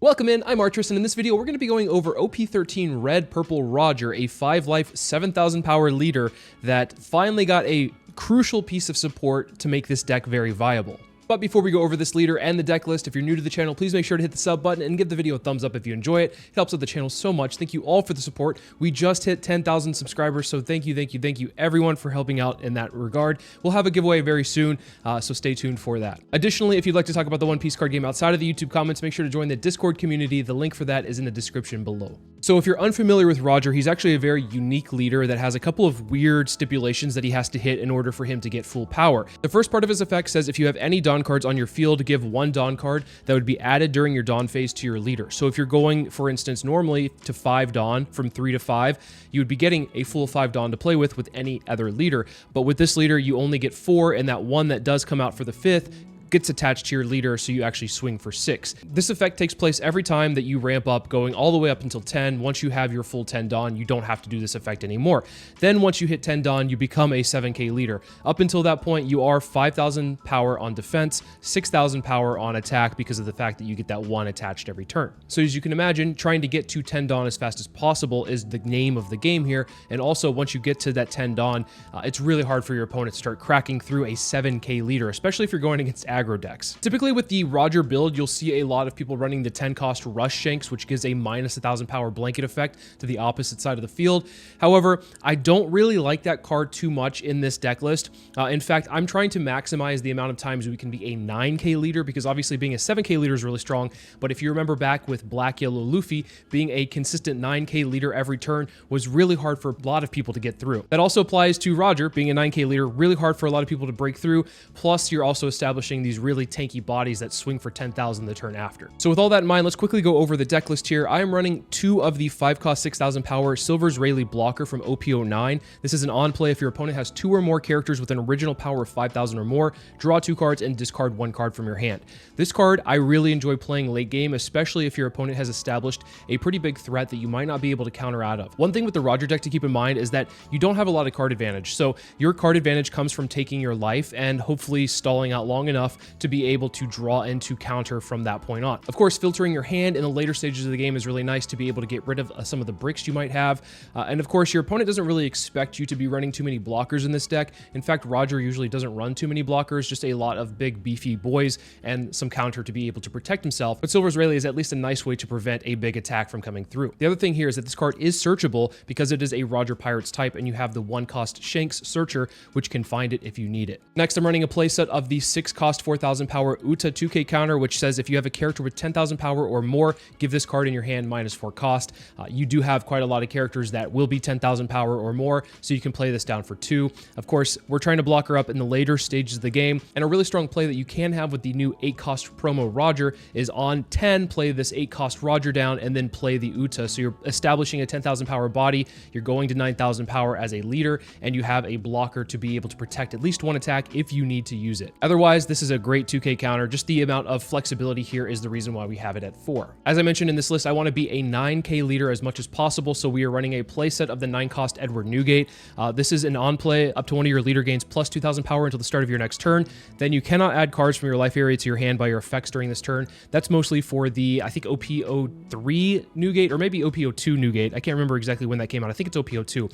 Welcome in, I'm Artris, and in this video we're going to be going over OP13 Red Purple Roger, a 5-life, 7,000 power leader that finally got a crucial piece of support to make this deck very viable. But before we go over this leader and the deck list, if you're new to the channel, please make sure to hit the sub button and give the video a thumbs up if you enjoy it. It helps out the channel so much. Thank you all for the support. We just hit 10,000 subscribers, so thank you everyone for helping out in that regard. We'll have a giveaway very soon, so stay tuned for that. Additionally, if you'd like to talk about the One Piece card game outside of the YouTube comments, make sure to join the Discord community. The link for that is in the description below. So if you're unfamiliar with Roger, he's actually a very unique leader that has a couple of weird stipulations that he has to hit in order for him to get full power. The first part of his effect says if you have any Dawn cards on your field, give one Dawn card that would be added during your Dawn phase to your leader. So if you're going, for instance, normally to 5 Dawn from 3 to 5, you would be getting a full 5 Dawn to play with any other leader. But with this leader, you only get 4, and that one that does come out for the 5th gets attached to your leader, so you actually swing for 6. This effect takes place every time that you ramp up, going all the way up until 10. Once you have your full 10 Dawn, you don't have to do this effect anymore. Then once you hit 10 Dawn, you become a 7k leader. Up until that point, you are 5,000 power on defense, 6,000 power on attack because of the fact that you get that one attached every turn. So as you can imagine, trying to get to 10 Dawn as fast as possible is the name of the game here. And also, once you get to that 10 Dawn, it's really hard for your opponent to start cracking through a 7k leader, especially if you're going against aggro decks. Typically with the Roger build, you'll see a lot of people running the 10 cost Rush Shanks, which gives a minus 1,000 power blanket effect to the opposite side of the field. However, I don't really like that card too much in this deck list. In fact, I'm trying to maximize the amount of times we can be a 9k leader, because obviously being a 7k leader is really strong. But if you remember back with Black Yellow Luffy, being a consistent 9k leader every turn was really hard for a lot of people to get through. That also applies to Roger, being a 9k leader, really hard for a lot of people to break through. Plus, you're also establishing these really tanky bodies that swing for 10,000 the turn after. So with all that in mind, let's quickly go over the deck list here. I am running 2 of the 5-cost 6,000 power Silver's Rayleigh blocker from OP09. This is an on-play if your opponent has 2 or more characters with an original power of 5,000 or more, draw 2 cards and discard 1 card from your hand. This card I really enjoy playing late game, especially if your opponent has established a pretty big threat that you might not be able to counter out of. One thing with the Roger deck to keep in mind is that you don't have a lot of card advantage. So your card advantage comes from taking your life and hopefully stalling out long enough to be able to draw into counter from that point on. Of course, filtering your hand in the later stages of the game is really nice to be able to get rid of some of the bricks you might have. And of course, your opponent doesn't really expect you to be running too many blockers in this deck. In fact, Roger usually doesn't run too many blockers, just a lot of big beefy boys and some counter to be able to protect himself. But Silver's Rayleigh is at least a nice way to prevent a big attack from coming through. The other thing here is that this card is searchable because it is a Roger Pirates type, and you have the 1-cost Shanks Searcher, which can find it if you need it. Next, I'm running a playset of the 6-cost 4,000 power Uta 2k counter, which says if you have a character with 10,000 power or more, give this card in your hand -4 cost. You do have quite a lot of characters that will be 10,000 power or more, so you can play this down for 2. Of course, we're trying to block her up in the later stages of the game, and a really strong play that you can have with the new 8-cost promo Roger is on 10, play this 8-cost Roger down, and then play the Uta. So you're establishing a 10,000 power body, you're going to 9,000 power as a leader, and you have a blocker to be able to protect at least 1 attack if you need to use it. Otherwise, this is a great 2k counter. Just the amount of flexibility here is the reason why we have it at 4. As I mentioned in this list, I want to be a 9k leader as much as possible, so we are running a playset of the 9-cost Edward Newgate. This is an on-play up to one of your leader gains plus 2,000 power until the start of your next turn. Then you cannot add cards from your life area to your hand by your effects during this turn. That's mostly for the, I think, OP03 Newgate, or maybe OP02 Newgate. I can't remember exactly when that came out. I think it's OP02.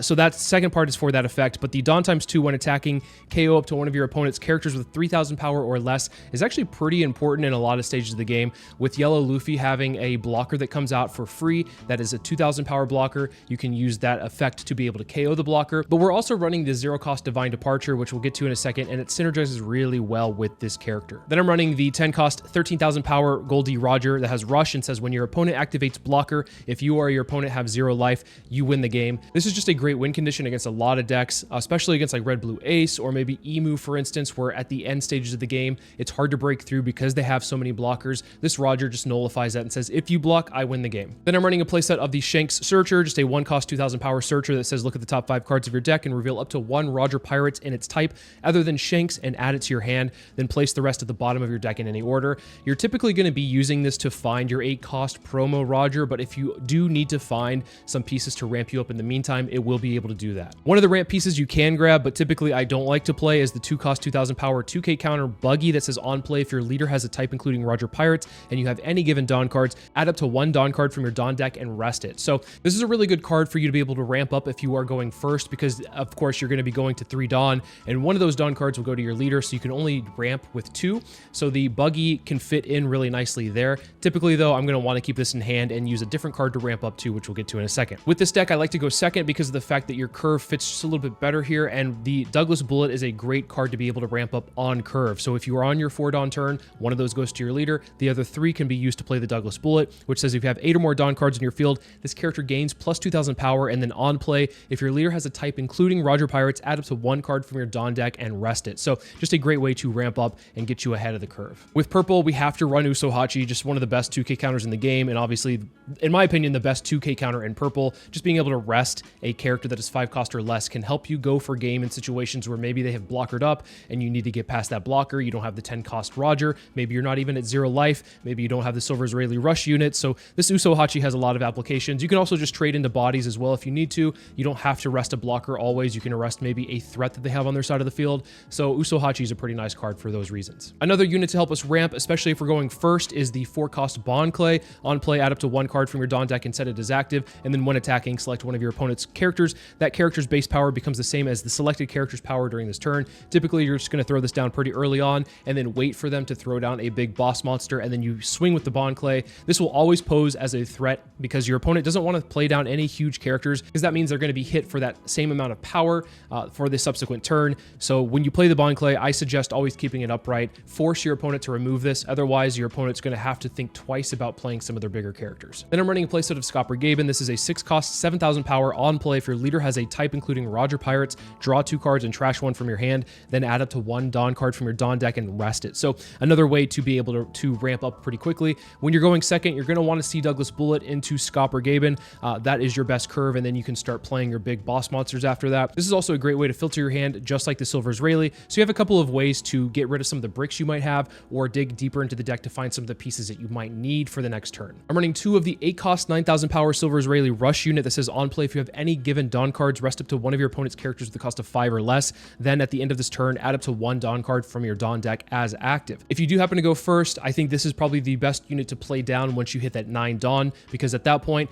So that second part is for that effect, but the Dawn ×2 when attacking, KO up to one of your opponent's characters with 3,000 power or less is actually pretty important in a lot of stages of the game. With Yellow Luffy having a blocker that comes out for free, that is a 2,000 power blocker, you can use that effect to be able to KO the blocker. But we're also running the 0-cost Divine Departure, which we'll get to in a second, and it synergizes really well with this character. Then I'm running the 10-cost 13,000 power Goldie Roger that has Rush and says when your opponent activates blocker, if you or your opponent have 0 life, you win the game. This is just a great win condition against a lot of decks, especially against like Red Blue Ace or maybe Emu, for instance, where at the end stages of the game, it's hard to break through because they have so many blockers. This Roger just nullifies that and says, if you block, I win the game. Then I'm running a playset of the Shanks Searcher, just a 1-cost 2,000 power searcher that says look at the top 5 cards of your deck and reveal up to 1 Roger Pirates in its type other than Shanks and add it to your hand, then place the rest at the bottom of your deck in any order. You're typically going to be using this to find your 8-cost promo Roger, but if you do need to find some pieces to ramp you up in the meantime, it will be able to do that. One of the ramp pieces you can grab, but typically I don't like to play, is the 2-cost 2,000 power 2k counter counter Buggy that says on play if your leader has a type including Roger Pirates and you have any given Dawn cards, add up to 1 Dawn card from your Dawn deck and rest it. So this is a really good card for you to be able to ramp up if you are going first, because of course you're going to be going to 3 Dawn, and one of those Dawn cards will go to your leader, so you can only ramp with 2. So the Buggy can fit in really nicely there. Typically though, I'm going to want to keep this in hand and use a different card to ramp up to, which we'll get to in a second. With this deck, I like to go second because of the fact that your curve fits just a little bit better here, and the Douglas Bullet is a great card to be able to ramp up on curve. So if you are on your 4 Dawn turn, one of those goes to your leader, the other 3 can be used to play the Douglas Bullet, which says if you have 8 or more Dawn cards in your field, this character gains plus 2,000 power, and then on play, if your leader has a type including Roger Pirates, add up to 1 card from your Dawn deck and rest it. So just a great way to ramp up and get you ahead of the curve. With purple, we have to run Usohachi, just one of the best 2K counters in the game, and obviously, in my opinion, the best 2K counter in purple. Just being able to rest a character that is 5 cost or less can help you go for game in situations where maybe they have blockered up and you need to get past that blocker. You don't have the 10 cost Roger, maybe you're not even at 0 life, maybe you don't have the Silver Israeli rush unit. So this Usohachi has a lot of applications. You can also just trade into bodies as well if you need to. You don't have to rest a blocker always. You can arrest maybe a threat that they have on their side of the field. So Usohachi is a pretty nice card for those reasons. Another unit to help us ramp, especially if we're going first, is the 4 cost Bond Clay. On play, add up to 1 card from your Dawn deck and set it as active, and then when attacking, select one of your opponent's characters. That character's base power becomes the same as the selected character's power during this turn. Typically, you're just going to throw this down pretty early on and then wait for them to throw down a big boss monster, and then you swing with the Bond Clay. This will always pose as a threat because your opponent doesn't want to play down any huge characters, because that means they're going to be hit for that same amount of power for the subsequent turn. So when you play the Bond Clay, I suggest always keeping it upright. Force your opponent to remove this, otherwise your opponent's going to have to think twice about playing some of their bigger characters. Then I'm running a playset of Scopper Gaben. This is a 6 cost, 7,000 power on play. If your leader has a type including Roger Pirates, draw 2 cards and trash 1 from your hand, then add up to 1 Dawn card from your Dawn deck and rest it. So another way to be able to ramp up pretty quickly. When you're going second, you're going to want to see Douglas Bullet into Scopper Gaben. That is your best curve, and then you can start playing your big boss monsters after that. This is also a great way to filter your hand, just like the Silver Israeli. So you have a couple of ways to get rid of some of the bricks you might have, or dig deeper into the deck to find some of the pieces that you might need for the next turn. I'm running 2 of the 8 cost, 9,000 power Silver Israeli rush unit that says on play, if you have any given Dawn cards, rest up to one of your opponent's characters with the cost of 5 or less. Then at the end of this turn, add up to 1 Dawn card from your Dawn deck as active. If you do happen to go first, I think this is probably the best unit to play down once you hit that 9 Dawn, because at that point,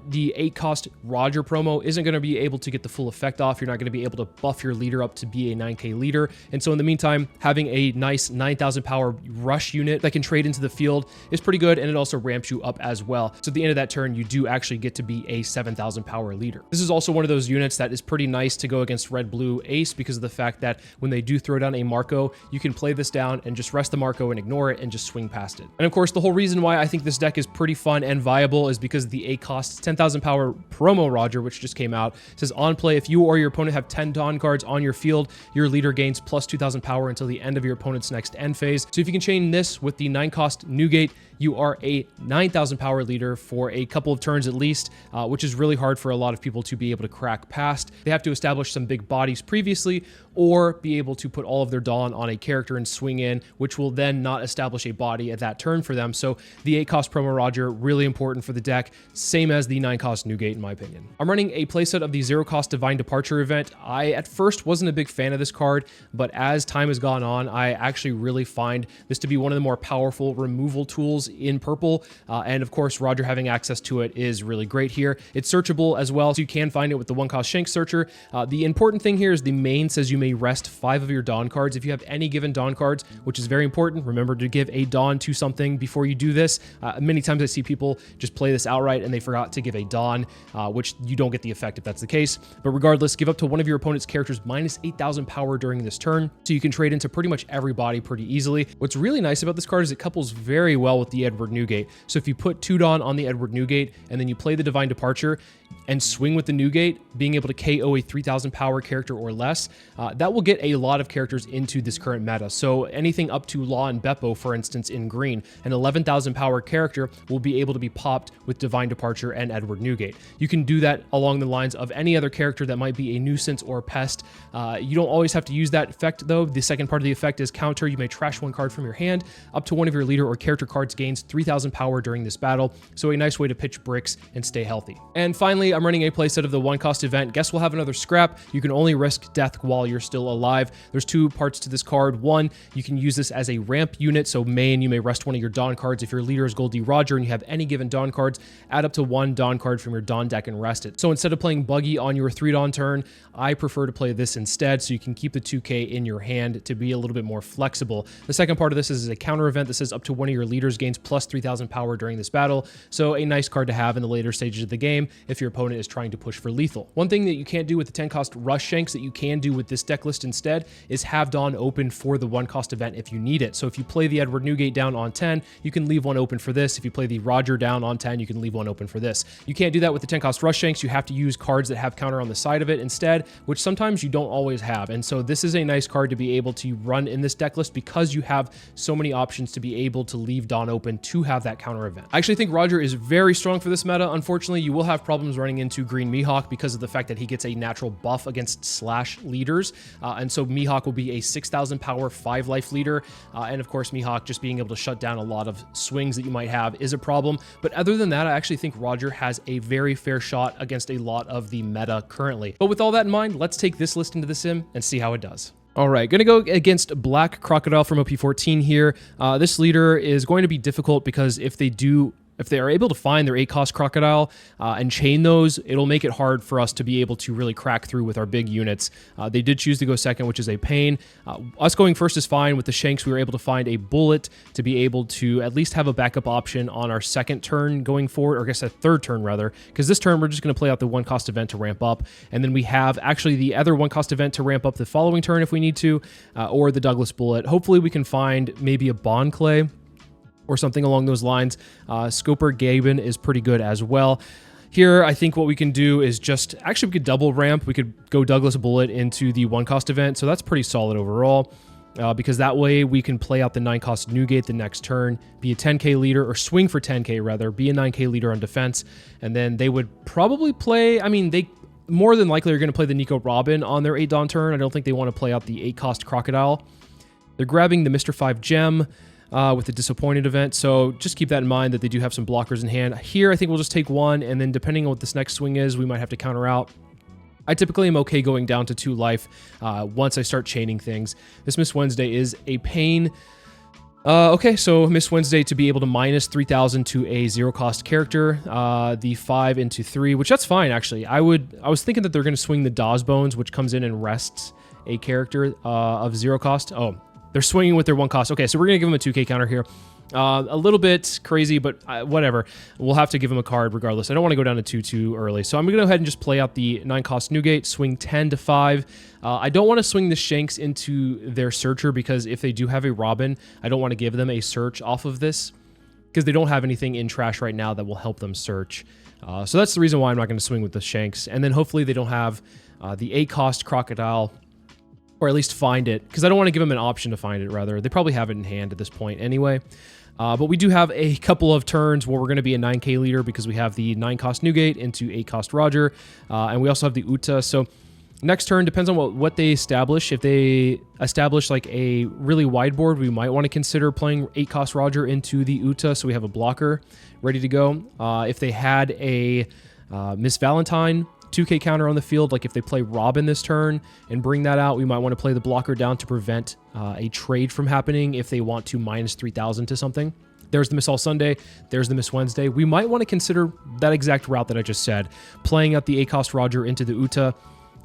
the 8 cost Roger promo isn't going to be able to get the full effect off. You're not going to be able to buff your leader up to be a 9k leader. And so in the meantime, having a nice 9,000 power rush unit that can trade into the field is pretty good, and it also ramps you up as well. So at the end of that turn, you do actually get to be a 7,000 power leader. This is also one of those units that is pretty nice to go against red-blue ace, because of the fact that when they do throw down a Marco, you can play this down and just rest the Marco and ignore it and just swing past it. And of course, the whole reason why I think this deck is pretty fun and viable is because the 8 cost 10,000 power promo Roger, which just came out, says on play, if you or your opponent have 10 Dawn cards on your field, your leader gains plus 2,000 power until the end of your opponent's next end phase. So if you can chain this with the 9 cost Newgate, you are a 9,000 power leader for a couple of turns at least, which is really hard for a lot of people to be able to crack past. They have to establish some big bodies previously, or be able to put all of their Dawn on a character and swing in, which will then not establish a body at that turn for them. So the 8 cost promo Roger, really important for the deck, same as the 9 cost Newgate in my opinion. I'm running a playset of the 0 cost Divine Departure event. I at first wasn't a big fan of this card, but as time has gone on, I actually really find this to be one of the more powerful removal tools in purple, and of course Roger having access to it is really great here. It's searchable as well, so you can find it with the 1 cost Shank Searcher. The important thing here is the main says you may rest 5 of your Dawn cards. If you have any given Dawn cards, which is very important, remember to give a Dawn to something before you do this. Many times I see people just play this outright and they forgot to give a Dawn, which you don't get the effect if that's the case. But regardless, give up to one of your opponent's characters minus 8,000 power during this turn, so you can trade into pretty much every body pretty easily. What's really nice about this card is it couples very well with the Edward Newgate. So if you put 2 Dawn on the Edward Newgate and then you play the Divine Departure and swing with the Newgate, being able to KO a 3,000 power character or less, that will get a lot of characters into this current meta. So anything up to Law and Beppo, for instance, in green, an 11,000 power character will be able to be popped with Divine Departure and Edward Newgate. You can do that along the lines of any other character that might be a nuisance or pest. You don't always have to use that effect though. The second part of the effect is counter. You may trash 1 card from your hand. Up to one of your leader or character cards gain gains 3,000 power during this battle, so a nice way to pitch bricks and stay healthy. And finally, I'm running a playset of the 1-cost event. Guess we'll have another scrap. You can only risk death while you're still alive. There's 2 parts to this card. One, you can use this as a ramp unit, so main, you may rest one of your Dawn cards. If your leader is Goldie Roger and you have any given Dawn cards, add up to 1 Dawn card from your Dawn deck and rest it. So instead of playing Buggy on your 3 Dawn turn, I prefer to play this instead, so you can keep the 2k in your hand to be a little bit more flexible. The second part of this is a counter event that says up to one of your leaders gains plus 3,000 power during this battle, so a nice card to have in the later stages of the game if your opponent is trying to push for lethal. One thing that you can't do with the 10-cost Rush Shanks that you can do with this deck list instead is have Dawn open for the 1-cost event if you need it. So if you play the Edward Newgate down on 10, you can leave one open for this. If you play the Roger down on 10, you can leave one open for this. You can't do that with the 10-cost Rush Shanks. You have to use cards that have counter on the side of it instead, which sometimes you don't always have. And so this is a nice card to be able to run in this deck list because you have so many options to be able to leave Dawn open to have that counter event. I actually think Roger is very strong for this meta. Unfortunately, you will have problems running into Green Mihawk because of the fact that he gets a natural buff against slash leaders. And so Mihawk will be a 6,000 power 5 life leader. And of course, Mihawk just being able to shut down a lot of swings that you might have is a problem. But other than that, I actually think Roger has a very fair shot against a lot of the meta currently. But with all that in mind, let's take this list into the sim and see how it does. All right, going to go against Black Crocodile from OP14 here. This leader is going to be difficult because if they are able to find their 8-cost Crocodile and chain those, it'll make it hard for us to be able to really crack through with our big units. They did choose to go second, which is a pain. Us going first is fine. With the Shanks, we were able to find a bullet to be able to at least have a backup option on our second turn going forward, or I guess a third turn rather, because this turn we're just going to play out the 1-cost event to ramp up, and then we have actually the other 1-cost event to ramp up the following turn if we need to, or the Douglas bullet. Hopefully we can find maybe a Bond Clay or something along those lines. Scoper Gaben is pretty good as well. Here, I think what we can do is actually we could double ramp. We could go Douglas Bullet into the 1-cost event, so that's pretty solid overall. Because that way we can play out the 9-cost Newgate the next turn, be a 10k leader, or swing for 10k rather, be a 9k leader on defense, and then they would probably play, they more than likely are going to play the Nico Robin on their 8 Dawn turn. I don't think they want to play out the 8-cost Crocodile. They're grabbing the Mr. 5 Gem, with the Disappointed event, so just keep that in mind that they do have some blockers in hand. Here, I think we'll just take one, and then depending on what this next swing is, we might have to counter out. I typically am okay going down to 2 life once I start chaining things. This Miss Wednesday is a pain. Okay, so Miss Wednesday to be able to minus 3,000 to a 0-cost character, the 5 into 3, which that's fine actually. I was thinking that they're going to swing the Dawes Bones, which comes in and rests a character of 0 cost. Oh, they're swinging with their 1 cost. Okay, so we're going to give them a 2k counter here. A little bit crazy, but whatever. We'll have to give them a card regardless. I don't want to go down to 2 too early. So I'm going to go ahead and just play out the 9-cost Newgate, swing 10 to 5. I don't want to swing the Shanks into their Searcher because if they do have a Robin, I don't want to give them a search off of this because they don't have anything in trash right now that will help them search. So that's the reason why I'm not going to swing with the Shanks. And then hopefully they don't have the 8-cost Crocodile, or at least find it, because I don't want to give them an option to find it, rather. They probably have it in hand at this point anyway. But we do have a couple of turns where we're going to be a 9k leader because we have the 9-cost Newgate into 8-cost Roger, and we also have the Uta. So next turn depends on what they establish. If they establish like a really wide board, we might want to consider playing 8-cost Roger into the Uta so we have a blocker ready to go. If they had a Miss Valentine 2k counter on the field, like if they play Robin this turn and bring that out, we might want to play the blocker down to prevent a trade from happening if they want to minus 3,000 to something. There's the Miss All Sunday, there's the Miss Wednesday. We might want to consider that exact route that I just said, playing out the 8-cost Roger into the Uta,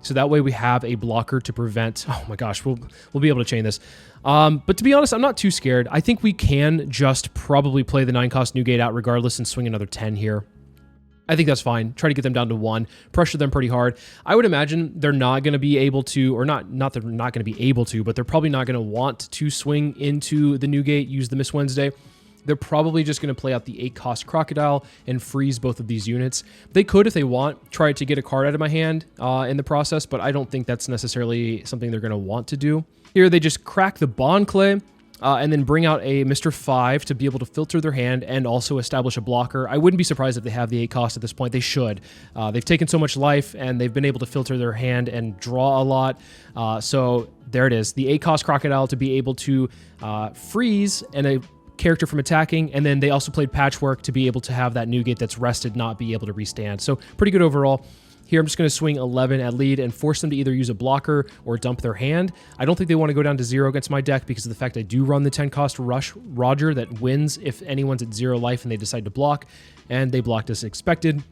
so that way we have a blocker to prevent. Oh my gosh, we'll be able to chain this. But to be honest, I'm not too scared. I think we can just probably play the 9-cost Newgate out regardless and swing another 10 here. I think that's fine. Try to get them down to 1. Pressure them pretty hard. I would imagine they're not going to be able to, or not that they're not going to be able to, but they're probably not going to want to swing into the Newgate, use the Miss Wednesday. They're probably just going to play out the 8-cost Crocodile and freeze both of these units. They could, if they want, try to get a card out of my hand in the process, but I don't think that's necessarily something they're going to want to do. Here, they just crack the Bond Clay, and then bring out a Mr. 5 to be able to filter their hand and also establish a blocker. I wouldn't be surprised if they have the 8-cost at this point. They should. They've taken so much life, and they've been able to filter their hand and draw a lot. So there it is. The 8-cost Crocodile to be able to freeze and character from attacking, and then they also played Patchwork to be able to have that Newgate that's rested not be able to restand. So pretty good overall. Here, I'm just going to swing 11 at lead and force them to either use a blocker or dump their hand. I don't think they want to go down to 0 against my deck because of the fact I do run the 10-cost Rush Roger that wins if anyone's at 0 life and they decide to block, and they blocked as expected.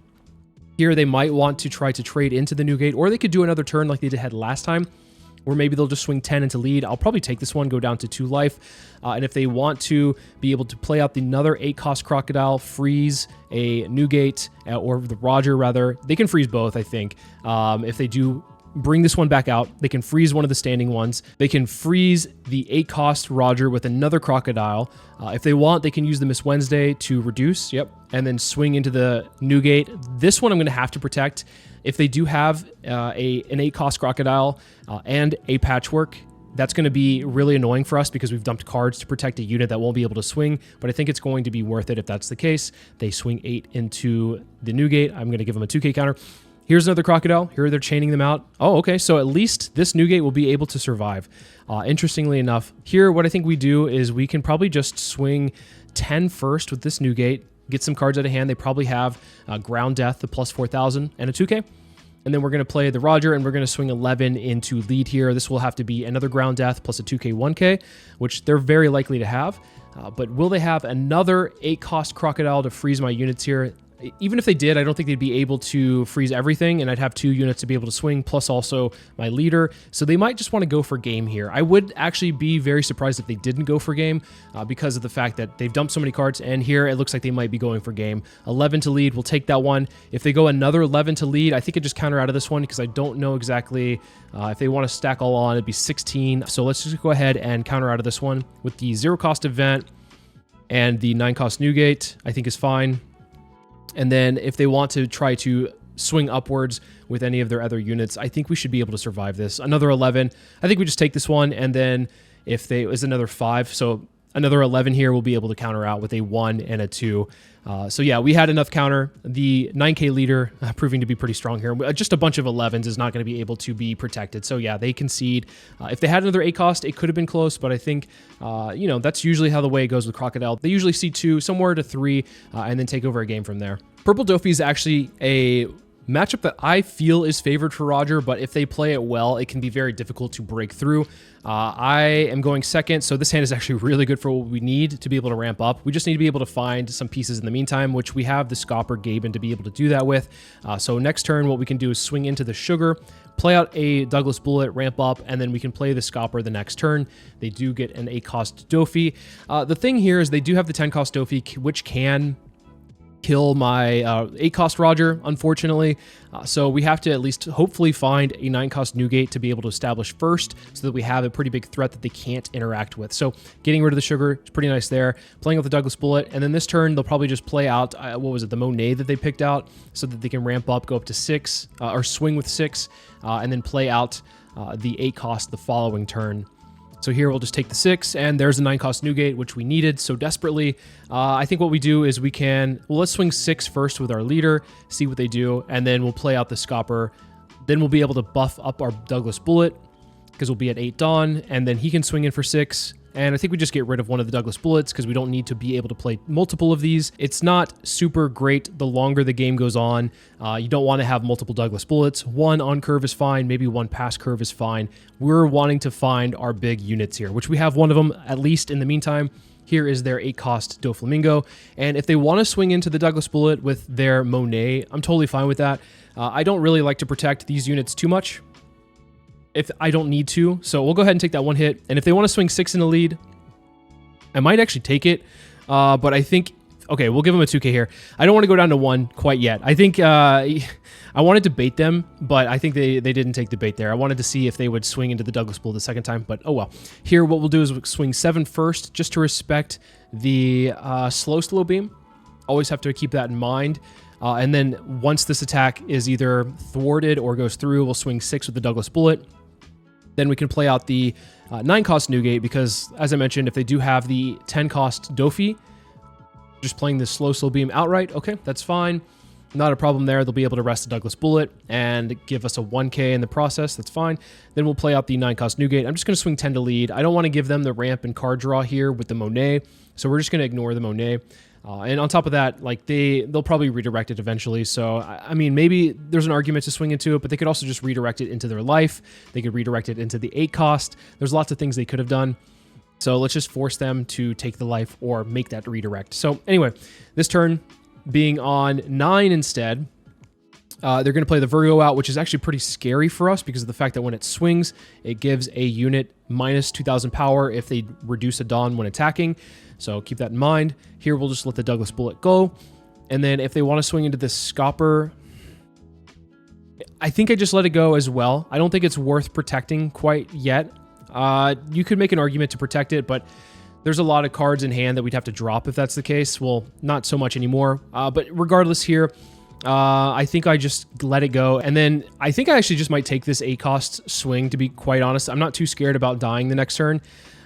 Here, they might want to try to trade into the Newgate, or they could do another turn like they had last time, or maybe they'll just swing 10 into lead. I'll probably take this one, go down to 2 life. And if they want to be able to play out another 8-cost Crocodile, freeze a Newgate, or the Roger rather, they can freeze both, I think. If they do bring this one back out, they can freeze one of the standing ones. They can freeze the 8-cost Roger with another Crocodile. If they want, they can use the Miss Wednesday to reduce, and then swing into the Newgate. This one I'm going to have to protect. If they do have an 8-cost Crocodile and a Patchwork, that's going to be really annoying for us because we've dumped cards to protect a unit that won't be able to swing, but I think it's going to be worth it if that's the case. They swing 8 into the Newgate. I'm going to give them a 2k counter. Here's another Crocodile. Here they're chaining them out. Oh, okay, so at least this Newgate will be able to survive. Interestingly enough, here what I think we do is we can probably just swing 10 first with this Newgate, get some cards out of hand. They probably have Ground Death, the plus 4,000, and a 2k. And then we're going to play the Roger, and we're going to swing 11 into lead here. This will have to be another Ground Death plus a 2k, 1k, which they're very likely to have. But will they have another 8-cost Crocodile to freeze my units here? Even if they did, I don't think they'd be able to freeze everything, and I'd have 2 units to be able to swing, plus also my leader. So they might just want to go for game here. I would actually be very surprised if they didn't go for game because of the fact that they've dumped so many cards, and here it looks like they might be going for game. 11 to lead, we'll take that one. If they go another 11 to lead, I think I just counter out of this one because I don't know exactly if they want to stack all on, it'd be 16. So let's just go ahead and counter out of this one with the 0-cost event, and the 9-cost Newgate, I think is fine. And then if they want to try to swing upwards with any of their other units, I think we should be able to survive this. Another 11. I think we just take this one, and then if they is another 5, so another 11 here, we'll be able to counter out with a 1 and a 2. So yeah, we had enough counter. The 9k leader proving to be pretty strong here. Just a bunch of 11s is not going to be able to be protected. So yeah, they concede. If they had another 8-cost, it could have been close, but I think, that's usually how the way it goes with Crocodile. They usually see 2, somewhere to 3, and then take over a game from there. Purple Doffy is actually a matchup that I feel is favored for Roger, but if they play it well, it can be very difficult to break through. I am going second, so this hand is actually really good for what we need to be able to ramp up. We just need to be able to find some pieces in the meantime, which we have the Scopper Gaben to be able to do that with. So next turn, what we can do is swing into the Sugar, play out a Douglas Bullet, ramp up, and then we can play the Scopper the next turn. They do get an 8-cost Doffy. The thing here is they do have the 10-cost Doffy, which can kill my 8-cost Roger, unfortunately. So we have to at least hopefully find a 9-cost Newgate to be able to establish first so that we have a pretty big threat that they can't interact with. So getting rid of the Sugar is pretty nice there. Playing with the Douglas Bullet, and then this turn they'll probably just play out, the Monet that they picked out so that they can ramp up, go up to 6, or swing with 6, and then play out the 8-cost the following turn. So here we'll just take the 6, and there's the 9-cost Newgate, which we needed so desperately. I think what we do is let's swing 6 first with our leader, see what they do, and then we'll play out the Scopper. Then we'll be able to buff up our Douglas Bullet, because we'll be at 8 Dawn, and then he can swing in for 6. And I think we just get rid of one of the Douglas Bullets because we don't need to be able to play multiple of these. It's not super great the longer the game goes on. You don't want to have multiple Douglas Bullets. 1 on curve is fine. Maybe 1 past curve is fine. We're wanting to find our big units here, which we have one of them at least in the meantime. Here is their 8-cost Doflamingo. And if they want to swing into the Douglas Bullet with their Monet, I'm totally fine with that. I don't really like to protect these units too much if I don't need to. So we'll go ahead and take that 1 hit. And if they want to swing 6 in the lead, I might actually take it. But I think, okay, we'll give them a 2k here. I don't want to go down to 1 quite yet. I think I wanted to bait them, but I think they didn't take the bait there. I wanted to see if they would swing into the Douglas Bull the second time, but oh well. Here, what we'll do is swing 7 first, just to respect the slow beam. Always have to keep that in mind. And then once this attack is either thwarted or goes through, we'll swing 6 with the Douglas Bullet. Then we can play out the 9-cost Newgate because, as I mentioned, if they do have the 10-cost Doffy, just playing this slow beam outright, okay, that's fine. Not a problem there. They'll be able to rest the Douglas Bullet and give us a 1k in the process. That's fine. Then we'll play out the 9-cost Newgate. I'm just going to swing 10 to lead. I don't want to give them the ramp and card draw here with the Monet. So we're just going to ignore the Monet. And on top of that, like they'll probably redirect it eventually. So, I mean, maybe there's an argument to swing into it, but they could also just redirect it into their life. They could redirect it into the 8 cost. There's lots of things they could have done. So let's just force them to take the life or make that redirect. So anyway, this turn being on 9 instead, they're going to play the Virgo out, which is actually pretty scary for us because of the fact that when it swings, it gives a unit minus 2,000 power if they reduce a Dawn when attacking. So keep that in mind. Here, we'll just let the Douglas bullet go. And then if they want to swing into this Scopper, I think I just let it go as well. I don't think it's worth protecting quite yet. You could make an argument to protect it, but there's a lot of cards in hand that we'd have to drop if that's the case. Well, not so much anymore. But regardless here, I think I just let it go. And then I think I actually just might take this 8 cost swing, to be quite honest. I'm not too scared about dying the next turn.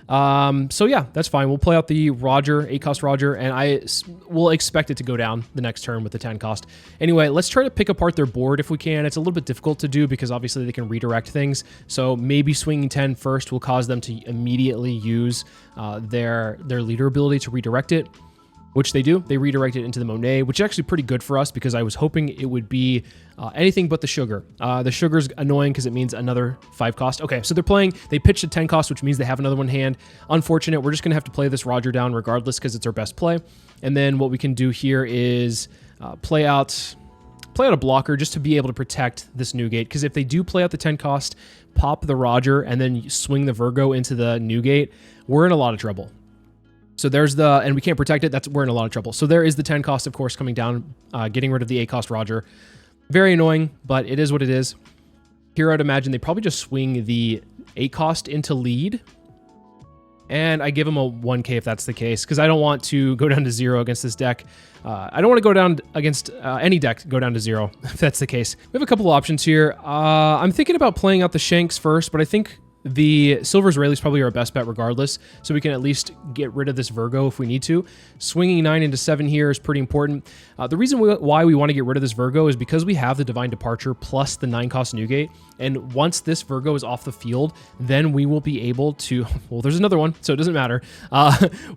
So yeah, that's fine. We'll play out the Roger, 8 cost Roger, and I will expect it to go down the next turn with the 10 cost. Anyway, let's try to pick apart their board if we can. It's a little bit difficult to do because obviously they can redirect things. So maybe swinging 10 first will cause them to immediately use their leader ability to redirect it, which they do. They redirect it into the Monet, which is actually pretty good for us because I was hoping it would be anything but the sugar. The sugar's annoying because it means another 5 cost. Okay, so they pitched a 10 cost, which means they have another one in hand. Unfortunate, we're just gonna have to play this Roger down regardless because it's our best play. And then what we can do here is play out a blocker just to be able to protect this Newgate, because if they do play out the 10 cost, pop the Roger, and then swing the Virgo into the Newgate, we're in a lot of trouble. So there's and we can't protect it. We're in a lot of trouble. So there is the 10 cost, of course, coming down, getting rid of the 8 cost Roger. Very annoying, but it is what it is. Here, I'd imagine they probably just swing the 8 cost into lead. And I give them a 1k if that's the case, because I don't want to go down to 0 against this deck. I don't want to go down against any deck, go down to 0, if that's the case. We have a couple of options here. I'm thinking about playing out the Shanks first, but I think the Silver Israeli is probably our best bet regardless, so we can at least get rid of this Virgo if we need to. Swinging 9 into 7 here is pretty important. The reason why we want to get rid of this Virgo is because we have the Divine Departure plus the 9 cost Newgate, and once this Virgo is off the field, then we will be able to, well, there's another one, so it doesn't matter.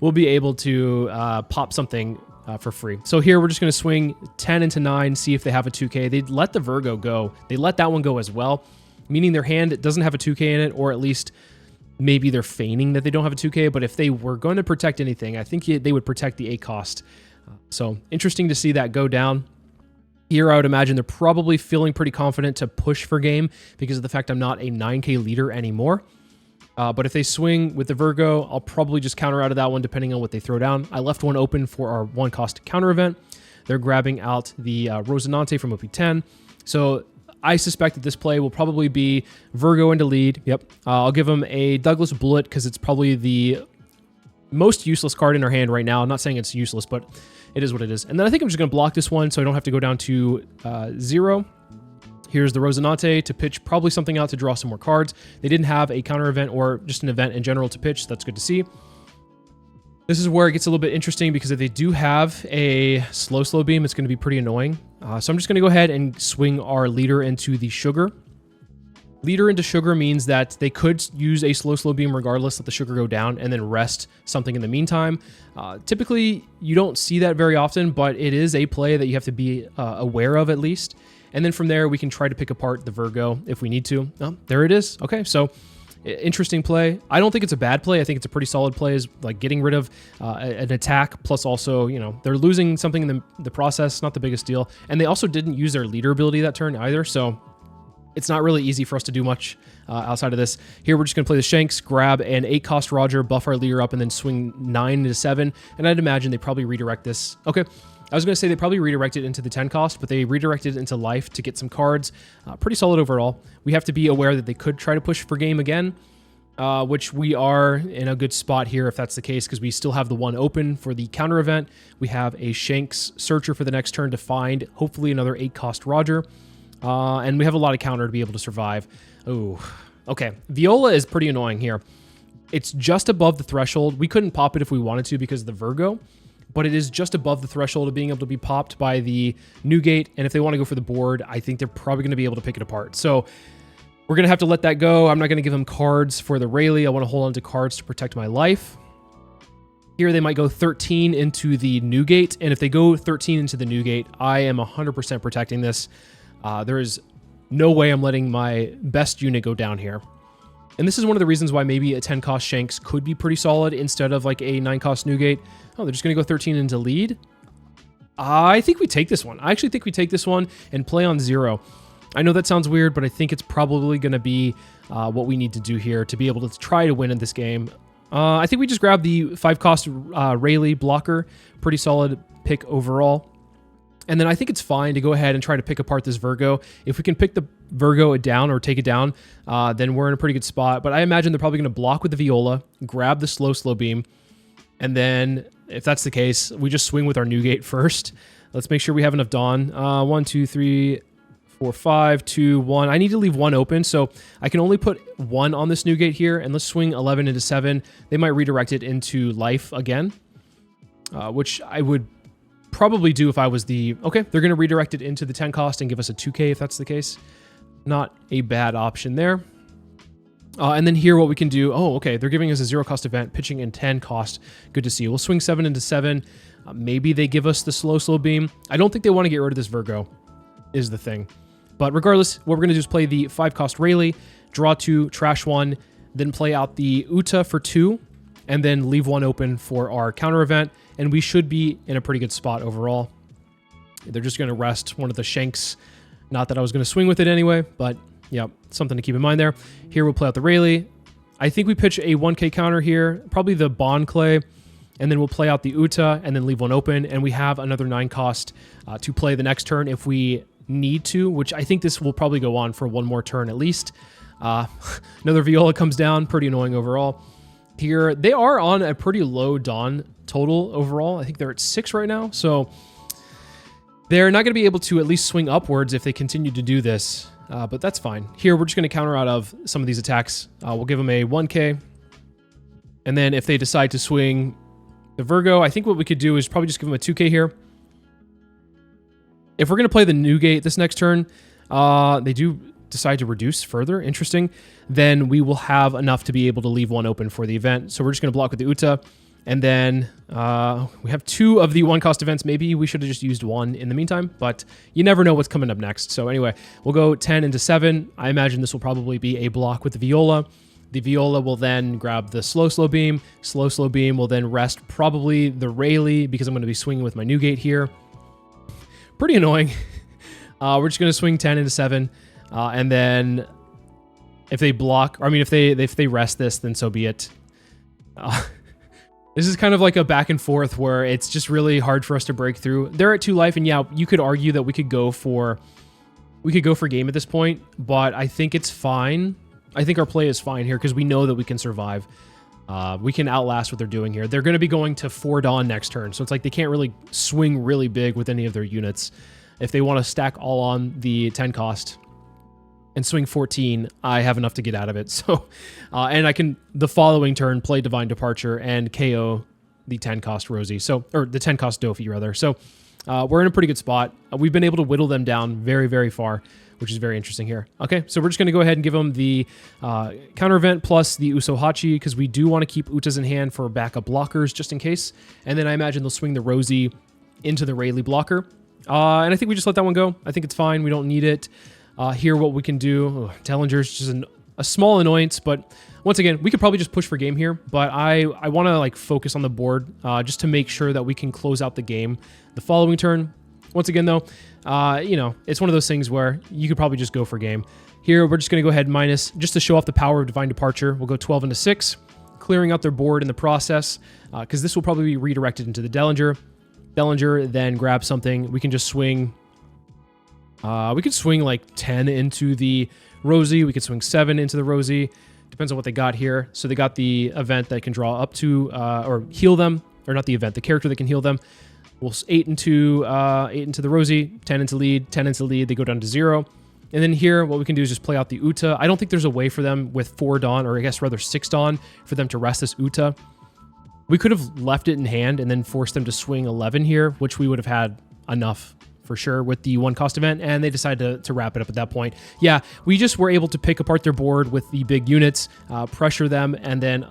We'll be able to pop something for free. So here we're just going to swing 10 into 9, see if they have a 2k. They let the Virgo go. They let that one go as well, meaning their hand doesn't have a 2k in it, or at least maybe they're feigning that they don't have a 2k, but if they were going to protect anything, I think they would protect the 8 cost. So interesting to see that go down. Here, I would imagine they're probably feeling pretty confident to push for game because of the fact I'm not a 9k leader anymore. But if they swing with the Virgo, I'll probably just counter out of that one depending on what they throw down. I left one open for our 1 cost counter event. They're grabbing out the Rosinante from OP10. So I suspect that this play will probably be Virgo into lead. Yep. I'll give them a Douglas Bullet because it's probably the most useless card in our hand right now. I'm not saying it's useless, but it is what it is. And then I think I'm just going to block this one so I don't have to go down to 0. Here's the Rosinante to pitch probably something out to draw some more cards. They didn't have a counter event or just an event in general to pitch. So that's good to see. This is where it gets a little bit interesting because if they do have a slow beam, it's going to be pretty annoying. So I'm just going to go ahead and swing our leader into the sugar. Leader into sugar means that they could use a slow beam regardless, let the sugar go down, and then rest something in the meantime. Typically, you don't see that very often, but it is a play that you have to be aware of at least. And then from there, we can try to pick apart the Virgo if we need to. Oh, there it is. Okay, so interesting play. I don't think it's a bad play. I think it's a pretty solid play, is like getting rid of an attack, plus also, you know, they're losing something in the process, not the biggest deal. And they also didn't use their leader ability that turn either, so it's not really easy for us to do much outside of this. Here, we're just going to play the Shanks, grab an 8 cost Roger, buff our leader up, and then swing 9 into 7. And I'd imagine they probably redirect this. Okay, I was going to say they probably redirected into the 10 cost, but they redirected into life to get some cards. Pretty solid overall. We have to be aware that they could try to push for game again, which we are in a good spot here if that's the case, because we still have the one open for the counter event. We have a Shanks Searcher for the next turn to find, hopefully, another 8 cost Roger. And we have a lot of counter to be able to survive. Oh, okay. Viola is pretty annoying here. It's just above the threshold. We couldn't pop it if we wanted to because of the Virgo, but it is just above the threshold of being able to be popped by the Newgate. And if they want to go for the board, I think they're probably going to be able to pick it apart. So we're going to have to let that go. I'm not going to give them cards for the Rayleigh. I want to hold on to cards to protect my life. Here they might go 13 into the new gate, and if they go 13 into the new gate, I am 100% protecting this. There is no way I'm letting my best unit go down here. And this is one of the reasons why maybe a 10 cost Shanks could be pretty solid instead of like a 9 cost new gate. Oh, they're just going to go 13 into lead. I think we take this one. I actually think we take this one and play on 0. I know that sounds weird, but I think it's probably going to be what we need to do here to be able to try to win in this game. I think we just grab the 5 cost Rayleigh blocker. Pretty solid pick overall. And then I think it's fine to go ahead and try to pick apart this Virgo. If we can pick the Virgo down or take it down, then we're in a pretty good spot. But I imagine they're probably going to block with the Viola, grab the slow beam, and then if that's the case, we just swing with our new gate first. Let's make sure we have enough Dawn. 1, 2, 3, 4, 5, 2, 1. I need to leave 1 open, so I can only put 1 on this new gate here, and let's swing 11 into 7. They might redirect it into life again, which I would probably do if I was the... Okay, they're going to redirect it into the 10 cost and give us a 2k if that's the case. Not a bad option there. And then here what we can do... Oh, okay, they're giving us a 0 cost event, pitching in 10 cost. Good to see. We'll swing 7 into 7. Maybe they give us the slow beam. I don't think they want to get rid of this Virgo, is the thing. But regardless, what we're going to do is play the 5 cost Rayleigh, draw 2, trash 1, then play out the Uta for 2, and then leave 1 open for our counter event, and we should be in a pretty good spot overall. They're just going to rest one of the Shanks. Not that I was going to swing with it anyway, but yeah, something to keep in mind there. Here we'll play out the Rayleigh. I think we pitch a 1k counter here, probably the Bond Clay, and then we'll play out the Uta and then leave 1 open, and we have another 9 cost to play the next turn if we need to, which I think this will probably go on for 1 more turn at least. Another Viola comes down, pretty annoying overall. Here, they are on a pretty low Dawn total overall. I think they're at 6 right now, so they're not going to be able to at least swing upwards if they continue to do this, but that's fine. Here, we're just going to counter out of some of these attacks. We'll give them a 1k, and then if they decide to swing the Virgo, I think what we could do is probably just give them a 2k here. If we're going to play the new gate this next turn, they do decide to reduce further, interesting, then we will have enough to be able to leave 1 open for the event. So we're just going to block with the Uta, and then we have 2 of the 1 cost events. Maybe we should have just used 1 in the meantime, but you never know what's coming up next. So anyway, we'll go 10 into 7. I imagine this will probably be a block with the Viola. The Viola will then grab the slow beam. Slow beam will then rest probably the Rayleigh because I'm going to be swinging with my new gate here. Pretty annoying. We're just going to swing 10 into 7. And then if they block, or I mean, if they rest this, then so be it. This is kind of like a back and forth where it's just really hard for us to break through. They're at 2 life, and yeah, you could argue that we could go for game at this point, but I think it's fine. I think our play is fine here because we know that we can survive. We can outlast what they're doing here. They're going to be going to 4 Dawn next turn, so it's like they can't really swing really big with any of their units. If they want to stack all on the 10 cost and swing 14, I have enough to get out of it. So, and I can, the following turn, play Divine Departure and KO the 10 cost Rosie. So, or the 10 cost Doffy, rather. So, we're in a pretty good spot. We've been able to whittle them down very, very far, which is very interesting here. Okay, so we're just going to go ahead and give them the counter event plus the Usohachi, because we do want to keep Utas in hand for backup blockers, just in case. And then I imagine they'll swing the Rosie into the Rayleigh blocker. And I think we just let that one go. I think it's fine. We don't need it. Here, what we can do, Tellinger's just a small annoyance, but once again, we could probably just push for game here, but I want to like focus on the board just to make sure that we can close out the game the following turn. Once again, though, you know, it's one of those things where you could probably just go for game. Here, we're just going to go ahead and minus, just to show off the power of Divine Departure. We'll go 12 into 6, clearing out their board in the process, because this will probably be redirected into the Dellinger. Dellinger then grab something. We can just swing... we could swing like 10 into the Rosie. We could swing 7 into the Rosie. Depends on what they got here. So they got the event that can draw up to, or heal them, or not the event, the character that can heal them. We'll 8 into the Rosie, 10 into lead, 10 into lead. They go down to 0. And then here, what we can do is just play out the Uta. I don't think there's a way for them with 4 Dawn, or I guess rather 6 Dawn, for them to rest this Uta. We could have left it in hand and then forced them to swing 11 here, which we would have had enough for sure with the 1 cost event, and they decided to wrap it up at that point. Yeah, we just were able to pick apart their board with the big units, pressure them, and then